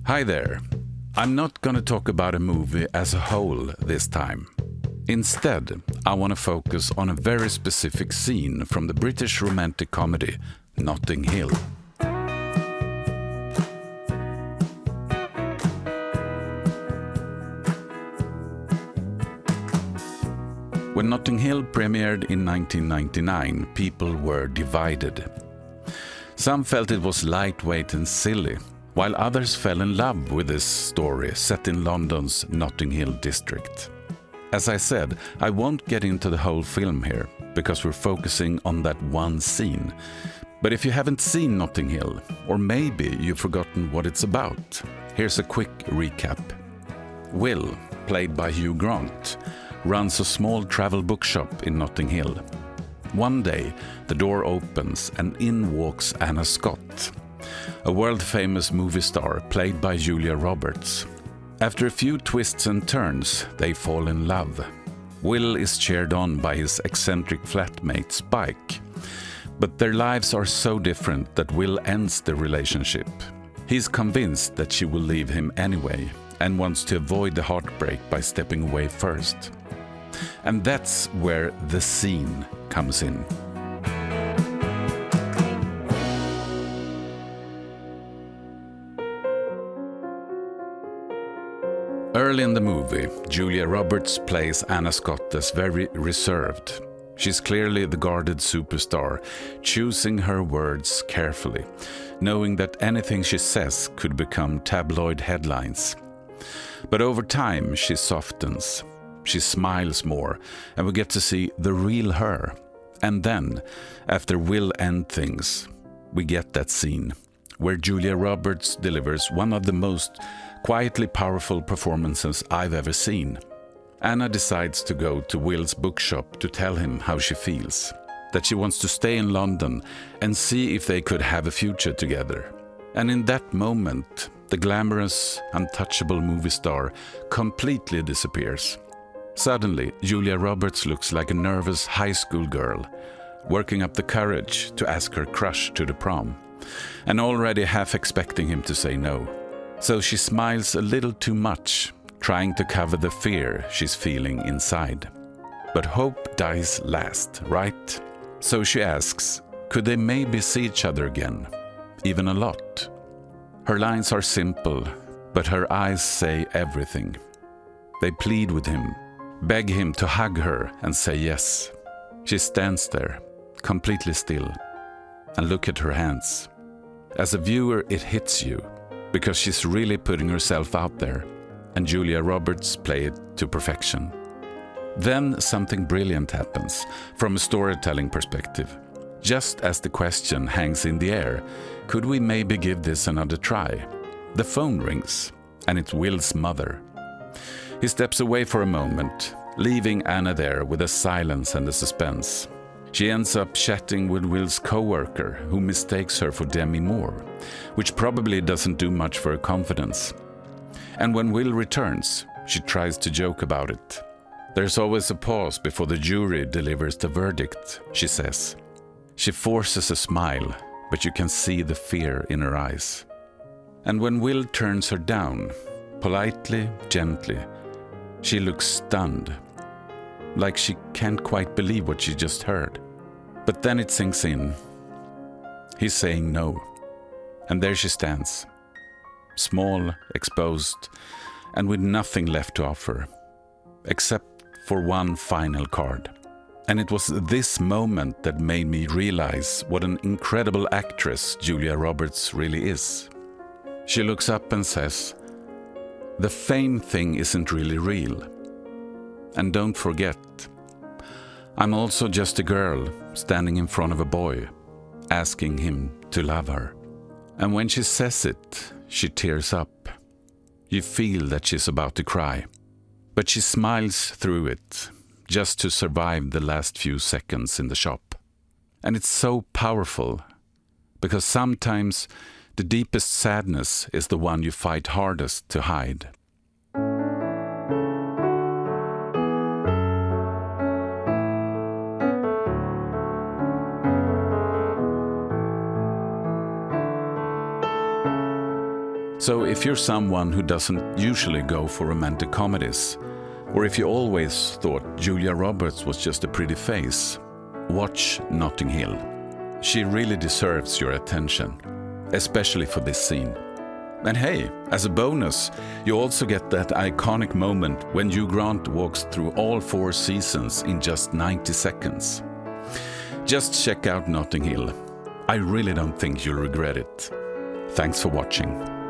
Hi there. I'm not going to talk about a movie as a whole this time. Instead, I want to focus on a very specific scene from the British romantic comedy Notting Hill. When Notting Hill premiered in 1999, people were divided. Some felt it was lightweight and silly, while others fell in love with this story set in London's Notting Hill district. As I said, I won't get into the whole film here, because we're focusing on that one scene. But if you haven't seen Notting Hill, or maybe you've forgotten what it's about, here's a quick recap. Will, played by Hugh Grant, runs a small travel bookshop in Notting Hill. One day, the door opens and in walks Anna Scott, a world-famous movie star played by Julia Roberts. After a few twists and turns, they fall in love. Will is cheered on by his eccentric flatmate Spike, but their lives are so different that Will ends the relationship. He's convinced that she will leave him anyway and wants to avoid the heartbreak by stepping away first. And that's where the scene comes in. Early in the movie, Julia Roberts plays Anna Scott as very reserved. She's clearly the guarded superstar, choosing her words carefully, knowing that anything she says could become tabloid headlines. But over time, she softens. She smiles more, and we get to see the real her. And then, after Will end things, we get that scene where Julia Roberts delivers one of the most quietly powerful performances I've ever seen. Anna decides to go to Will's bookshop to tell him how she feels, that she wants to stay in London and see if they could have a future together. And in that moment, the glamorous, untouchable movie star completely disappears. Suddenly, Julia Roberts looks like a nervous high school girl, working up the courage to ask her crush to the prom, and already half expecting him to say no. So she smiles a little too much, trying to cover the fear she's feeling inside. But hope dies last, right? So she asks, could they maybe see each other again? Even a lot. Her lines are simple, but her eyes say everything. They plead with him, beg him to hug her and say yes. She stands there, completely still, and look at her hands. As a viewer, it hits you, because she's really putting herself out there, and Julia Roberts play it to perfection. Then something brilliant happens, from a storytelling perspective. Just as the question hangs in the air, could we maybe give this another try? The phone rings, and it's Will's mother. He steps away for a moment, leaving Anna there with a silence and a suspense. She ends up chatting with Will's co-worker, who mistakes her for Demi Moore, which probably doesn't do much for her confidence. And when Will returns, she tries to joke about it. There's always a pause before the jury delivers the verdict, she says. She forces a smile, but you can see the fear in her eyes. And when Will turns her down, politely, gently, she looks stunned, like she can't quite believe what she just heard. But then it sinks in. He's saying no. And there she stands, small, exposed, and with nothing left to offer, except for one final card. And it was this moment that made me realize what an incredible actress Julia Roberts really is. She looks up and says, "The fame thing isn't really real. And don't forget, I'm also just a girl standing in front of a boy, asking him to love her." And when she says it, she tears up. You feel that she's about to cry. But she smiles through it, just to survive the last few seconds in the shop. And it's so powerful, because sometimes the deepest sadness is the one you fight hardest to hide. So if you're someone who doesn't usually go for romantic comedies, or if you always thought Julia Roberts was just a pretty face, watch Notting Hill. She really deserves your attention, especially for this scene. And hey, as a bonus, you also get that iconic moment when Hugh Grant walks through all 4 seasons in just 90 seconds. Just check out Notting Hill. I really don't think you'll regret it. Thanks for watching.